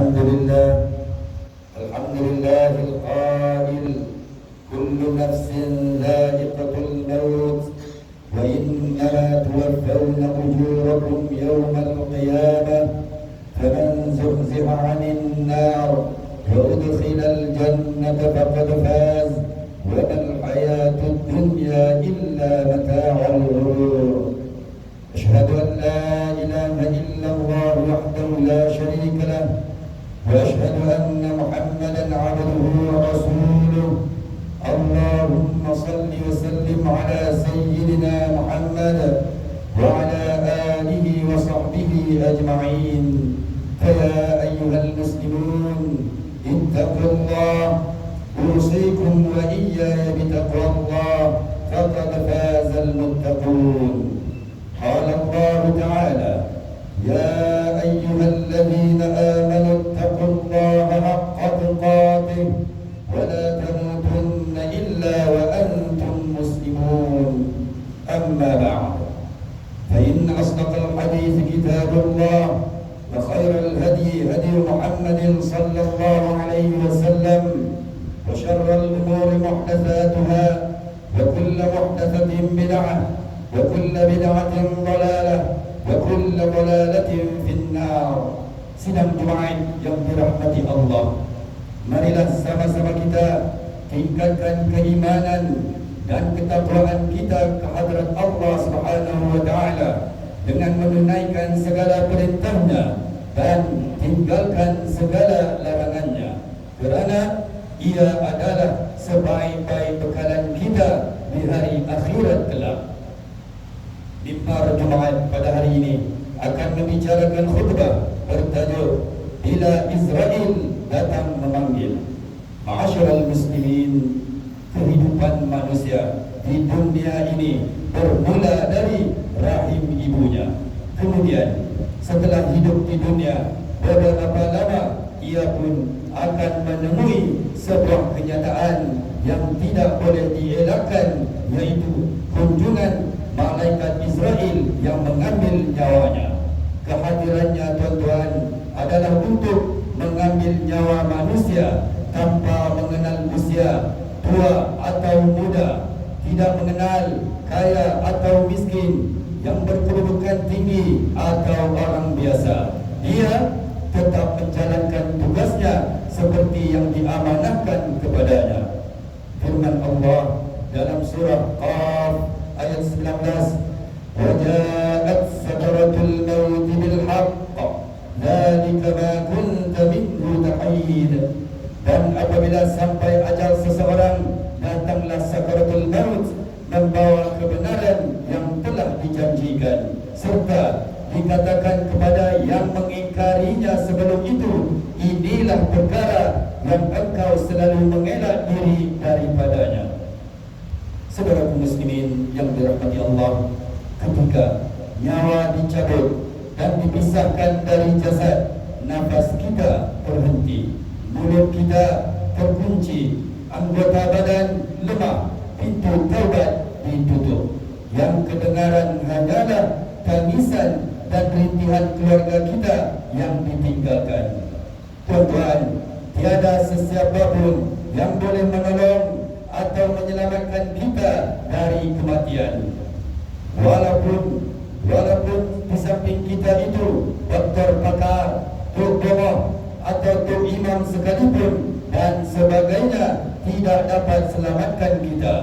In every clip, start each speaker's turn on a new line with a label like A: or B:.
A: الحمد لله القائل كل نفس ذائقة الموت وإنما توفون أجوركم يوم القيامة فمن زحزح عن النار وأدخل الجنة فقد فاز وما الحياة الدنيا إلا متاع الغرور. أشهد أن لا إله إلا الله وحده لا شريك له وأشهد أن محمدا عبده ورسوله. اللهم صل وسلم على سيدنا محمد وعلى آله وصحبه أجمعين. فيا أيها المسلمون اتقوا الله، أوصيكم وإياي بتقوى الله فقد فاز المتقون. قال الله تعالى: يا أيها الذين آمنوا اتقوا الله حق تقاته ولا تموتن إلا وأنتم مسلمون. أما بعد، فإن أصدق الحديث كتاب الله، وخير الهدي هدي محمد صلى الله عليه وسلم، وشر الأمور محدثاتها، وكل محدثة بدعة، وكل بدعة ضلالة، وكل ضلالة في النار. Sidang Jumaat yang dirahmati Allah, marilah sama-sama kita tingkatkan keimanan dan ketakwaan kita kehadrat Allah Subhanahu wa taala dengan menunaikan segala perintahnya dan tinggalkan segala larangannya, kerana ia adalah sebaik-baik bekalan kita di hari akhirat kelak. Mimbar Jumaat pada hari ini akan membicarakan khutbah bertajuk Bila Israel Datang Memanggil. Ma'asyiral muslimin, kehidupan manusia di dunia ini bermula dari rahim ibunya. Kemudian setelah hidup di dunia beberapa lama, ia pun akan menemui sebuah kenyataan yang tidak boleh dielakkan, yaitu kunjungan malaikat Israel yang mengambil nyawanya. Kehadirannya, tuan-tuan, adalah untuk mengambil nyawa manusia tanpa mengenal usia, tua atau muda, tidak mengenal kaya atau miskin, yang berkedudukan tinggi atau orang biasa. Dia tetap menjalankan tugasnya seperti yang diamanahkan kepadanya. Firman Allah dalam surah Qaf ayat 19, وَجَاءَتْ سَكَرَةُ الْمَوْتِ بِالْحَقِّ ذَلِكَ مَا كُنْتَ مِنْهُ تَحِيدٌ. Dan apabila sampai ajal seseorang, datanglah sakaratul maut membawa kebenaran yang telah dijanjikan, serta dikatakan kepada yang mengingkarinya sebelum itu, inilah perkara yang engkau selalu mengelak diri daripadanya. Saudara muslimin yang dirahmati Allah, ketika nyawa dicabut dan dipisahkan dari jasad, nafas kita terhenti, mulut kita terkunci, anggota badan lemah, pintu taubat ditutup. Yang kedengaran hanyalah tangisan dan rintihan keluarga kita yang ditinggalkan. Tuan-tuan, tiada sesiapa pun yang boleh menolong atau menyelamatkan kita dari kematian. Walaupun di samping kita itu doktor pakar, tok doa atau tok imam sekalipun dan sebagainya, tidak dapat selamatkan kita.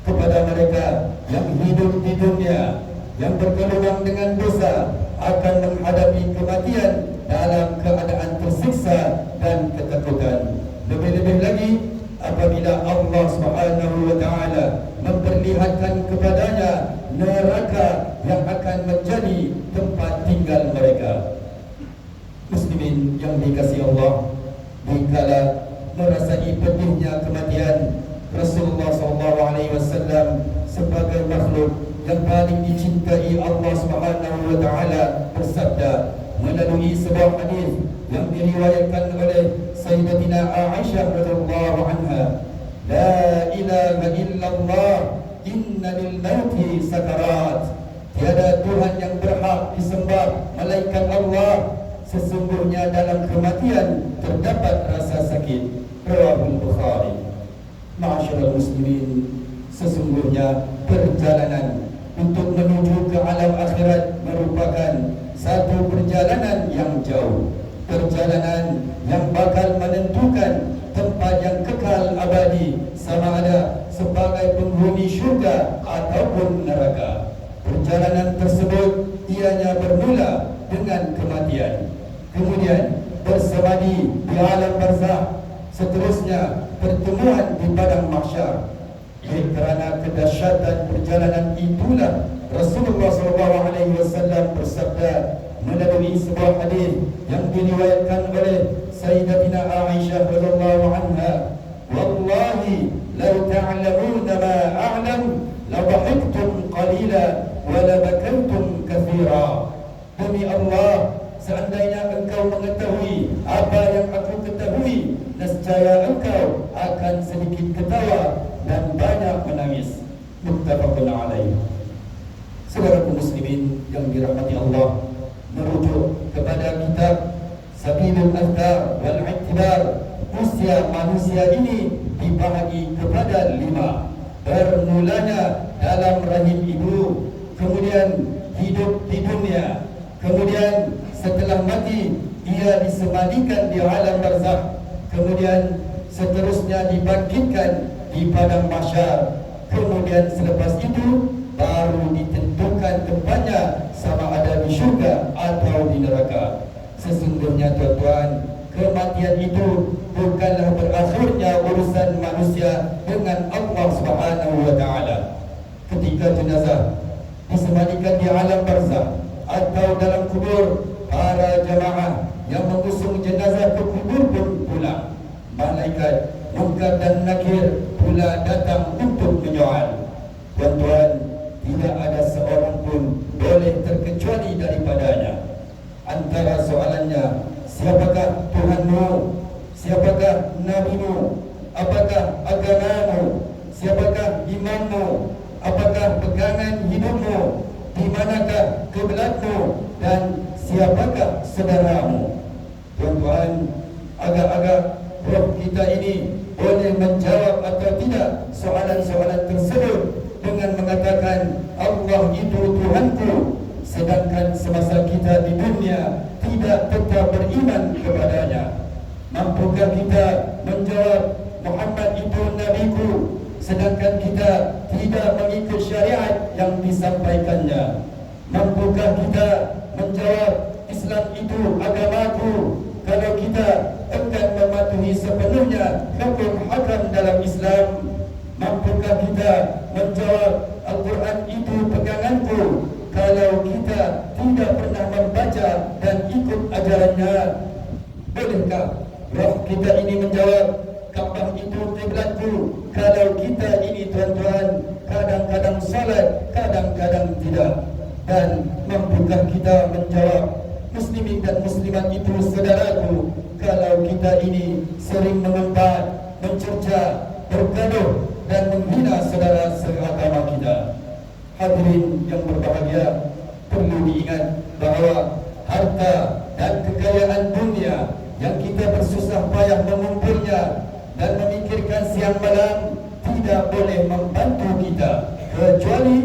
A: Kepada mereka yang hidup di dunia, yang bergelumang dengan dosa, akan menghadapi kematian dalam keadaan tersiksa dan ketakutan. Lebih-lebih lagi apabila Allah Subhanahu wa taala memperlihatkan kepadanya neraka yang akan menjadi tempat tinggal mereka. Muslimin yang dikasihi Allah, dikala merasai pedihnya kematian, Rasulullah SAW sebagai makhluk yang paling dicintai Allah Subhanahu wa taala bersabda melalui sebuah hadis yang diriwayatkan oleh Sayyidatina Aisyah radhiyallahu anha, la ilaha illallah inna lil mauti sakarat. Tiada Tuhan yang berhak disembah malaikat Allah, sesungguhnya dalam kematian terdapat rasa sakit. Rawahul Bukhari. Ma'asyiral muslimin, sesungguhnya perjalanan untuk menuju ke alam akhirat merupakan satu perjalanan yang jauh, perjalanan yang bakal menentukan tempat yang kekal abadi, sama ada sebagai penghuni syurga ataupun neraka. Perjalanan tersebut ianya bermula dengan kematian, kemudian bersemadi di alam barzakh, seterusnya pertemuan di padang mahsyar. Kerana kedahsyatan perjalanan itulah Rasulullah SAW bersabda melalui sebuah hadis yang diriwayatkan oleh Sayyidatina Aisyah radhiyallahu anha, "Wallahi law ta'lamuna ma a'lam la dhahiktum qalila wa la bakantum katsira." Demi Allah, seandainya engkau mengetahui apa yang aku ketahui, nescaya engkau akan sedikit ketawa dan banyak menangis. Muttafaqun alaih. Saudaraku muslimin yang dirahmati Allah, merujuk kepada kitab Sabilul Azkar wal I'tibar, usia manusia ini dibahagi kepada 5. Bermulanya dalam rahim ibu, kemudian hidup di dunia, kemudian setelah mati ia disemadikan di alam barzakh, kemudian seterusnya dibangkitkan di padang mahsyar, kemudian selepas itu baru ditentukan tempatnya sama ada di syurga atau di neraka. Sesungguhnya tuan-tuan, kematian itu bukanlah berakhirnya urusan manusia dengan Allah Subhanahu wa taala. Ketika jenazah disemadikan di alam barzakh atau dalam kubur, para jamaah yang mengusung jenazah ke kubur pun pulang. Malaikat Munkar dan Nakir pula datang untuk menyoal. Tuan-tuan, tidak ada seorang pun boleh terkecuali daripadanya. Antara soalannya, siapakah Tuhanmu? Siapakah Nabimu? Apakah agamamu? Siapakah imammu? Apakah pegangan hidupmu? Di manakah kiblatmu? Dan siapakah saudaramu? Tuan-tuan, agak-agak roh kita ini boleh menjawab atau tidak soalan-soalan tersebut dengan mengatakan Allah itu Tuhanku, sedangkan semasa kita di dunia tidak tetap beriman kepadanya. Mampukah kita menjawab Muhammad itu Nabiku, sedangkan kita tidak mengikut syariat yang disampaikannya? Mampukah kita menjawab Islam itu agamaku, kalau kita enggan mematuhi sepenuhnya hukum hakam dalam Islam? Mampukah kita menjawab Al-Quran itu peganganku, kalau kita tidak pernah membaca dan ikut ajarannya? Bolehkah roh kita ini menjawab Ka'bah itu kiblatku, kalau kita ini tuan-tuan kadang-kadang salat, kadang-kadang tidak? Dan mampukah kita menjawab muslimin dan muslimat itu saudaraku, kalau kita ini sering mengumpat, mencerca, bergaduh dan menghina saudara seagama kita? Hadirin yang berbahagia, perlu diingat bahawa harta dan kekayaan dunia yang kita bersusah payah mengumpulnya dan memikirkan siang malam tidak boleh membantu kita, kecuali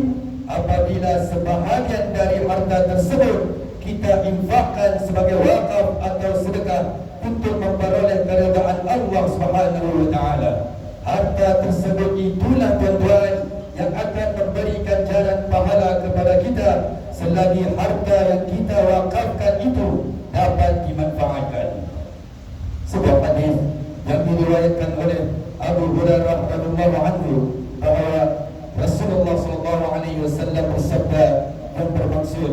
A: apabila sebahagian dari harta tersebut kita infakkan sebagai wakaf atau sedekah untuk memperoleh keridaan Allah Subhanahu wa taala. Harta tersebut itulah tuan-tuan yang akan memberikan jalan pahala kepada kita selagi harta yang kita wakafkan itu dapat dimanfaatkan. Sebuah hadis yang diriwayatkan oleh Abu Hurairah radhiyallahu anhu bahawa Rasulullah SAW bersabda yang bermaksud,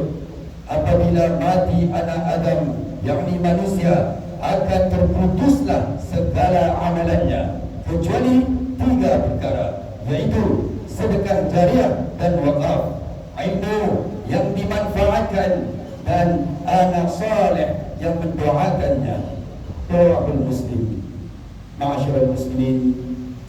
A: apabila mati anak Adam, yakni manusia, akan terputuslah segala amalannya kecuali 3 perkara, yaitu sedekah jariah dan wakaf, ilmu yang dimanfaatkan, dan anak saleh yang mendoakannya. Rawahul Muslim. Ma'asyiral muslimin,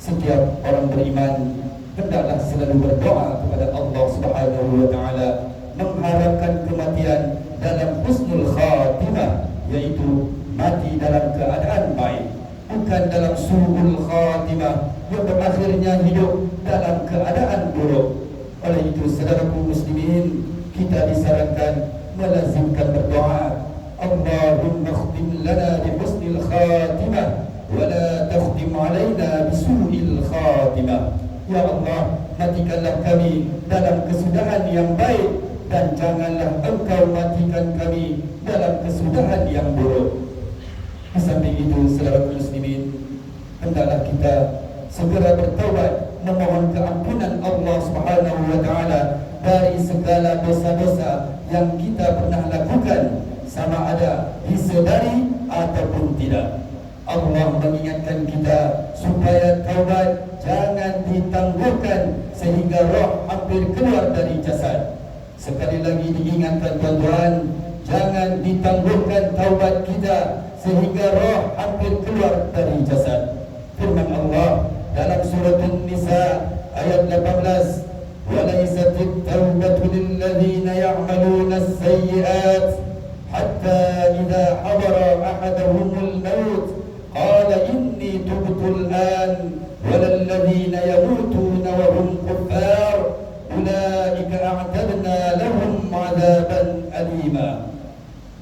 A: setiap orang beriman hendaklah selalu berdoa kepada Allah Subhanahu wa taala, mengharapkan kematian dalam husnul khatimah, yaitu mati dalam keadaan baik, bukan dalam su'ul khatimah yang berakhirnya hidup dalam keadaan buruk. Oleh itu, saudaraku muslimin, kita disarankan melazimkan berdoa, Allahumma khtim lana bi husnil khatimah wa la takhtim alaina bi su'il khatimah. Ya Allah, matikanlah kami dalam kesudahan yang baik, dan janganlah Engkau matikan kami dalam kesudahan yang buruk. Di samping itu, saudara muslimin, hendaklah kita segera bertaubat, memohon keampunan Allah Subhanahu wa taala dari segala dosa-dosa yang kita pernah lakukan, sama ada disedari ataupun tidak. Allah mengingatkan kita supaya taubat jangan ditangguhkan sehingga roh hampir keluar dari jasad. Sekali lagi diingatkan tuan-tuan, jangan ditangguhkan taubat kita sehingga roh hampir keluar dari jasad. Firman Allah dalam surah An-Nisa ayat 18, وَلَيْسَتِ التَّوْبَةُ لِلَّذِينَ يَعْمَلُونَ السَّيِّئَاتِ حَتَّى إِذَا حَضَرَ أَحَدَهُمُ الْمَوْتُ قَالَ إِنِّي تُبْتُ الْآنَ وَلَا الَّذِينَ يَمُوتُونَ وَهُمْ كُفَّارٌ أُولَئِكَ أَعْتَدْنَا لَهُمْ عَذَابًا أَلِيمًا.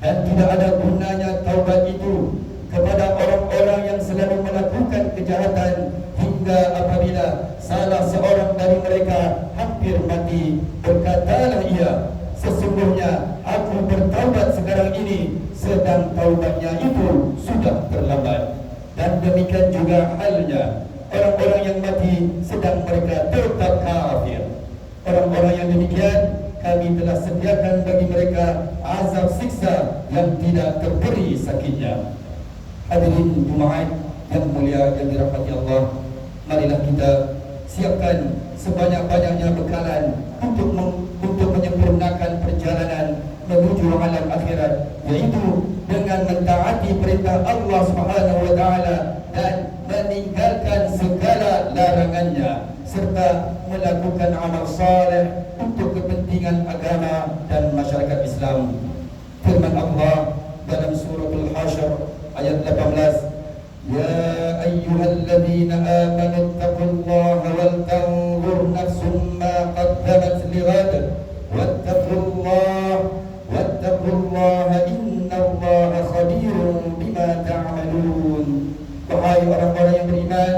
A: Dan tidak ada gunanya taubat itu kepada orang-orang yang selalu melakukan kejahatan hingga apabila salah seorang dari mereka hampir mati, berkatalah ia, sesungguhnya aku bertaubat sekarang ini, sedang taubatnya itu sudah terlambat. Dan demikian juga halnya orang-orang yang mati sedang mereka tetap kafir. Orang-orang yang demikian kami telah sediakan bagi mereka azab siksa yang tidak terberi sakitnya. Hadirin Jumaat yang mulia yang dirahmati Allah, marilah kita siapkan sebanyak-banyaknya bekalan untuk menyempurnakan perjalanan menuju alam akhirat, yaitu dengan mentaati perintah Allah Subhanahu wa taala dan meninggalkan segala larangannya, serta melakukan amal saleh untuk kepentingan agama dan masyarakat Islam. Firman Allah dalam surah Al-Hasyr ayat 18, Ya ayyuhalladzina amanu taqullaha wal tanzur nafsum ma qaddamat lighad wattaqullaha innallaha khabirun bima ta'malun. Wahai orang-orang yang beriman,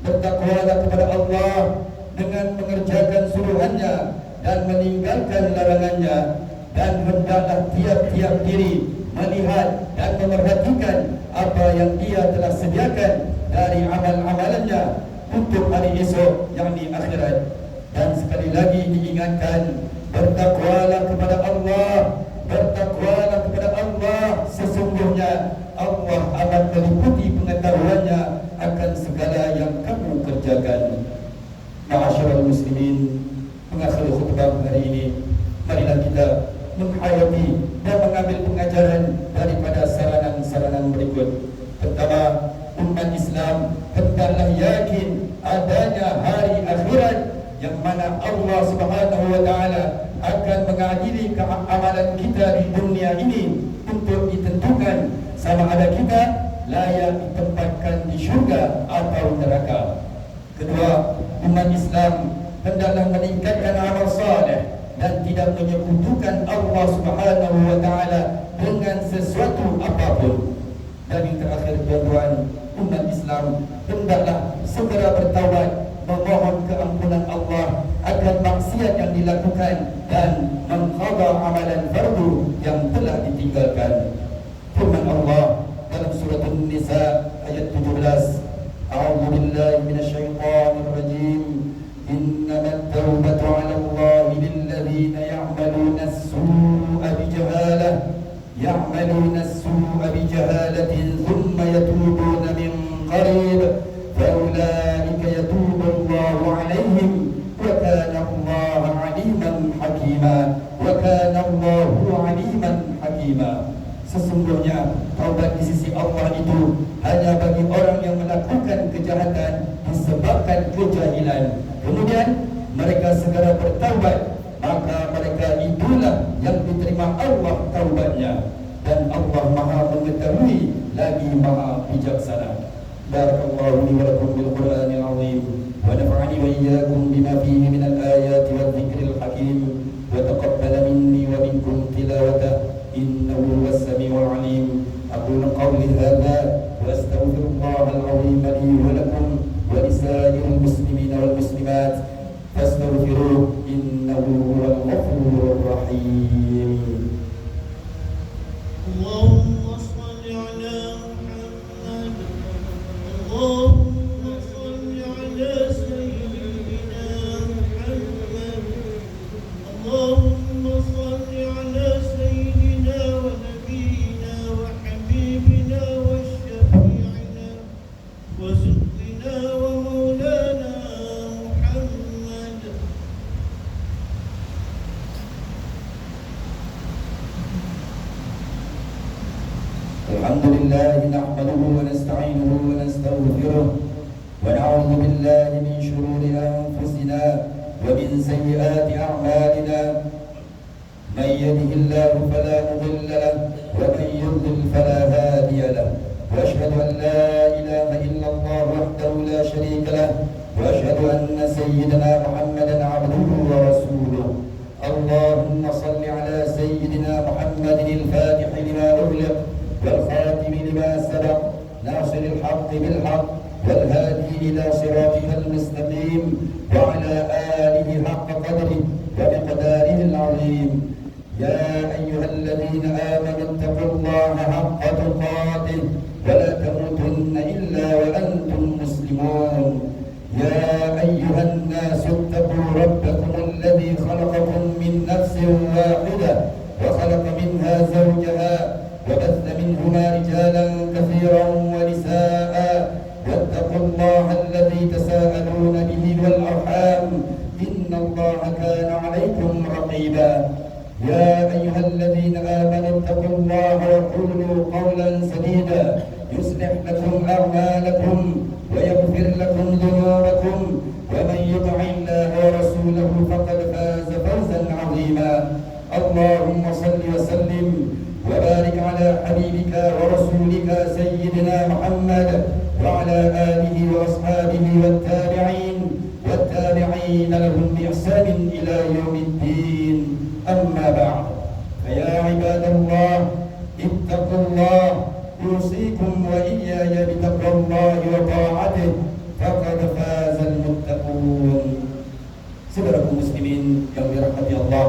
A: bertakwalah kepada Allah dengan mengerjakan suruhannya dan meninggalkan larangannya, dan hendaklah tiap-tiap diri melihat dan memerhatikan apa yang dia telah sediakan dari amal-amalannya untuk hari esok, yakni akhirat. Dan sekali lagi diingatkan, bertakwalah kepada Allah, bertakwalah kepada Allah, sesungguhnya Allah akan meliputi pengetahuannya akan segala yang kamu kerjakan. Ma'asyiral muslimin, pengakhir khutbah hari ini, marilah kita menghayati dan mengambil pengajaran daripada saranan-saranan berikut. Pertama, umat Islam hendaklah yakin adanya hari akhirat yang mana Allah Subhanahu wa taala akan mengadili amalan kita di dunia ini untuk ditentukan sama ada kita layak ditempatkan di syurga atau neraka. Kedua, umat Islam hendaklah meningkatkan amal saleh dan tidak menyekutukan Allah Subhanahu wa taala dengan sesuatu apapun. Dan yang terakhir tuan-tuan, umat Islam hendaklah segera bertaubat, memohon keampunan Allah akan maksiat yang dilakukan dan mengqada amalan fardu yang telah ditinggalkan. Firman Allah dalam surah An-Nisa ayat 17, A'udzu billahi minasyaitonir rajim. إنما التوبة على الله للذين يعملون السوء بجهالة ثم يتوبون من قريب فأولئك يتوب الله عليهم وكان الله عليما حكيما. Sesungguhnya taubat di sisi Allah itu hanya bagi orang yang melakukan kejahatan disebabkan kejahilan, kemudian mereka segera bertaubat, maka mereka itulah yang diterima Allah taubatnya. dan Allah Maha mengetahui lagi Maha bijaksana. Barakallahu li wa lakum bil Qur'anil azim wa nafa'ani wa iyyakum bima fihi min al-ayati wal dhikril hakim wa taqabbala minni wa minkum tilawatahu innahu huwas samiul alim. Aqulu qawli hadha wa astaghfirullahal azim li wa lakum wa lisa'iril muslimina wal muslimat fastaghfiruhu innahu huwal ghafurur rahim.
B: Allahumma shalli ala Muhammad. Allahumma shalli ala sayyidina Muhammad. Allahumma shalli ala sayyidina wa nabiyyina wa habibina wa syafi'ina wa sayyidina wa maulana Muhammad.
A: Alhamdulillah nahmaduhu wa nasta'inuhu wa nastaghfiruh wa na'udzu billahi min shururi anfusina wa min sayyiati a'malina. Man yahdihillahu fala mudilla lahu wa man yudlil fala hadiya lahu. Wa ashhadu an la ilaha illallah wahdahu la sharika lahu wa ashhadu anna sayyidina Muhammadan 'abduhu wa rasuluh. Allahumma salli ala sayyidina Muhammadin al-fatih lima ughliq والخاتم لما سبق ناصر الحق بالحق والهادي إلى صراطك المستقيم وعلى آله حق قدره ومقداره العظيم. يا أيها الذين آمنوا اتقوا الله حق تقاته ولا تموتن إلا وأنتم مسلمون. يا أيها الناس اتقوا ربكم الذي خلقكم من نفس واحدة وخلق منها زوجها وبث منهما رجالا كثيرا ونساء واتقوا الله الذي تساءلون به والأرحام إن الله كان عليكم رقيبا. يا أيها الذين آمنوا اتقوا الله وقولوا قولا سديدا يصلح لكم أعمالكم ويغفر لكم ذنوبكم ومن يطع الله ورسوله فقد فاز فوزا عظيما. اللهم صل وسلم وبارك على حبيبك ورسولك سيدنا محمد وعلى آله وأصحابه والتابعين لهم بإحسان إلى يوم الدين. أما بعد فيا عباد الله اتقوا الله أوصيكم وإياي بتقوى الله وطاعته فقد فاز المتقون. Saudaraku muslimin yang dirahmati Allah,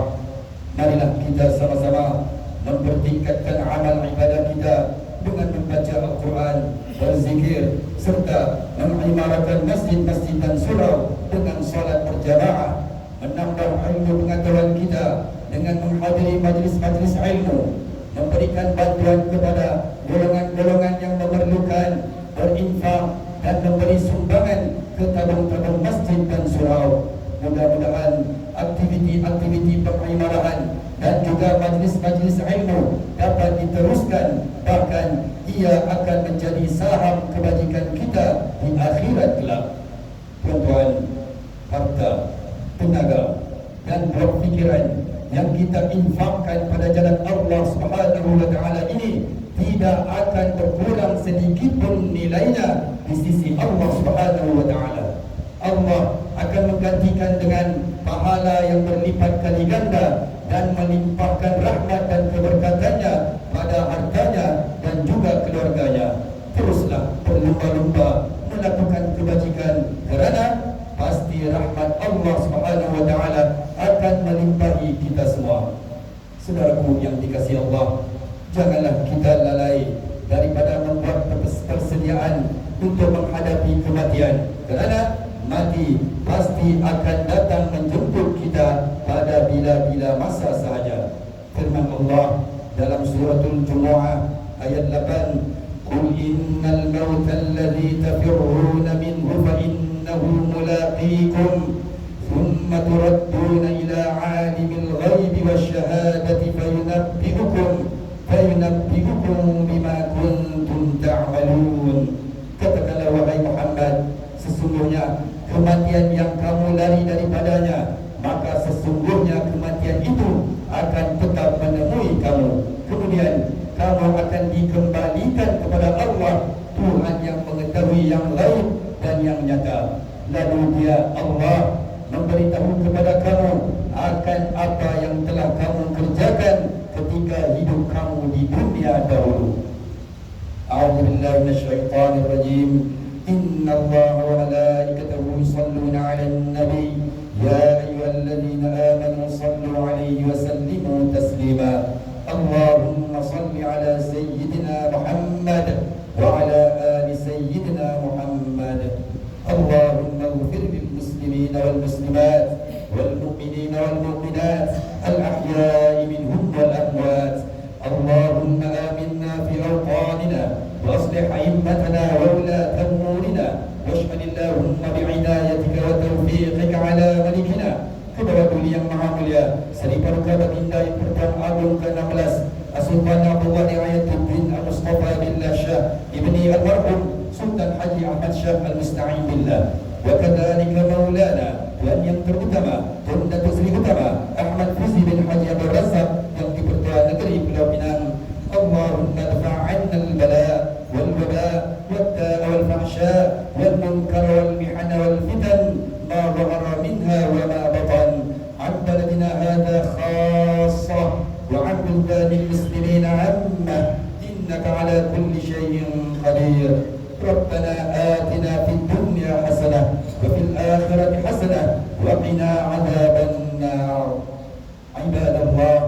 A: marilah kita sama-sama mempertingkatkan amal ibadah kita dengan membaca Al-Quran, berzikir, serta mengimarakan masjid-masjid dan surau dengan salat berjamaah, menambah ilmu pengetahuan kita dengan menghadiri majlis-majlis ilmu, memberikan bantuan kepada golongan-golongan yang memerlukan, berinfak dan memberi sumbangan ke tabung-tabung masjid dan surau. Mudah-mudahan aktiviti-aktiviti pengimarahan dan juga majlis-majlis ilmu dapat diteruskan, bahkan ia akan menjadi saham kebajikan kita di akhirat kelak. Tuan-tuan, harta, tenaga dan pikiran yang kita infakkan pada jalan Allah Subhanahu wa taala ini tidak akan berkurang sedikit pun nilainya di sisi Allah Subhanahu wa taala. Allah akan menggantikan dengan pahala yang berlipat kali ganda dan melimpahkan rahmat dan keberkatannya pada hartanya dan juga keluarganya. Teruslah berlumba-lumba melakukan kebajikan kerana pasti rahmat Allah Subhanahu wa taala akan melimpahi kita semua. Saudaraku yang dikasihi Allah, janganlah kita lalai daripada membuat persediaan untuk menghadapi kematian, kerana mati pasti akan datang menjemput kita pada bila-bila masa sahaja. Firman Allah dalam suratul Jumu'ah ayat 8, Qul innal mauta alladhi tafirruna minhu fa innahu mulaqikum thumma turadduna ila alimil ghaibi wasyahadati fayunabbi'ukum bima kuntum ta'malun. Katakanlah wahai Muhammad, sesungguhnya kematian yang kamu lari daripadanya, maka sesungguhnya kematian itu akan tetap menemui kamu. Kemudian kamu akan dikembalikan kepada Allah, Tuhan yang mengetahui yang lain dan yang nyata. Lalu dia Allah memberitahu kepada kamu akan apa yang telah kamu kerjakan ketika hidup kamu di dunia dahulu. A'udzu billahi minasyaitonir rajim. Inna Allaha wa malaikatahu yusholluna 'alan nabi ya ayyuhalladzina amanu shallu 'alaihi wa sallimu taslima. Allahumma shalli 'ala sayyidina Muhammad wa 'ala ali sayyidina Muhammad. Allahumma ighfir lil muslimina wal muslimat wal mu'minina wal mu'minat al ahya'i minhum wal amwat. Allahumma aminna fi awtanina وأصلح أئمتنا وولاة أمورنا واشمل اللهم بعنايتك وتوفيقك على ملكنا Kepada Duli Yang Maha Mulia Seri Paduka Baginda yang Pertuan Agung ke-16 As-Sultan Abdullah Ayatuddin Al-Mustafa Billah Shah Ibni Al-Marhum Sultan Haji Ahmad Shah Al-Musta'in Billah Wa kadhalika maulana Tuan yang terutama Tuan Datuk Seri Utama Ahmad Fizi bin Haji Abdul Razak yang di Pertuan Negeri Pulau Pinang. Allahumma dfa' 'anna al-bala' wal-waba' wad-da'a wal-fahsya' wal-munkar wal-mihana wal-fitan ma dhahara minha wa ma batan 'an baladina hadha khassah wa 'an buldanil muslimin 'ammah innaka 'ala kulli shay'in qadir. Rabbana atina fid dunya hasanah wa fil akhirati hasanah wa qina 'adzaban nar. Ibadallah,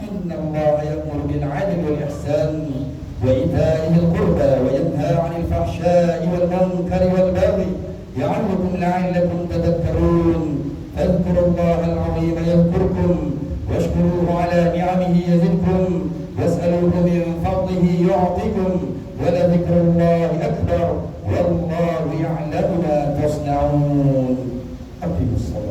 A: inna Allah ya'muru bil 'adli wal ihsan wa ita'i dhil qurba wa yanha 'anil fahsya'i wal munkari wal baghi ya'idhukum la'allakum tadhakkarun. Fadhkurullaha al-'azima yadhkurkum washkuruhu 'ala ni'amihi yazidkum was'aluhu min fadlihi yu'tikum wa la dhikrullahi akbar wallahu ya'lamu ma tasna'un. Aqimus salat.